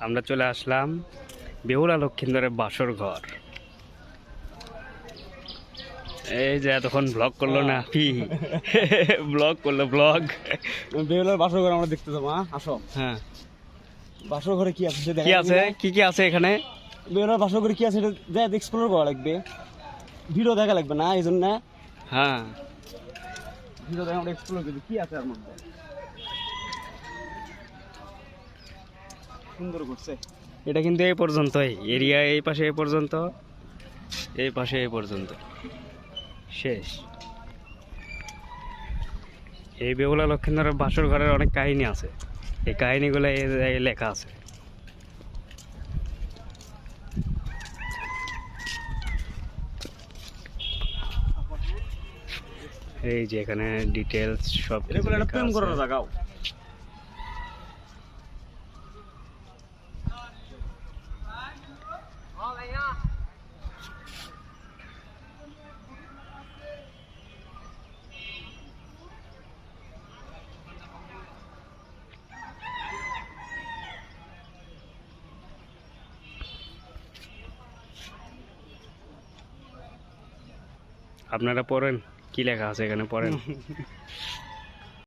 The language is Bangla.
আমরা চলে আসলাম বেহুলা লক্ষিন্দরের বাসর ঘর। এই যে এতক্ষণ ব্লগ করলো না কি ব্লগ করলো ব্লগ। বেহুলার বাসর ঘর আমরা দেখতে যাবো। আসো। হ্যাঁ, বাসর ঘরে কি আছে কি আছে কি আছে এখানে? বেহুলার বাসর ঘরে কি আছে এটা যা এক্সপ্লোর করা লাগবে, ভিডিও দেখা লাগবে না, এই জন্য হ্যাঁ, ভিডিও দেখা আমরা এক্সপ্লোর করি কি আছে এর মধ্যে। সুন্দর করছে। এটা কিন্তু এই পর্যন্তই, এরিয়া এই পাশে এই পর্যন্ত, এই পাশে এই পর্যন্ত শেষ। এই বেহুলা লক্ষিন্দরের বাসর ঘরের অনেক কাহিনী আছে, এই কাহিনীগুলো এই জায়গায় লেখা আছে। এই যে এখানে ডিটেলস সব এটা বলে একটা প্রেম করার জায়গাও। আপনারা পড়েন, কি লেখা আছে এখানে পড়েন।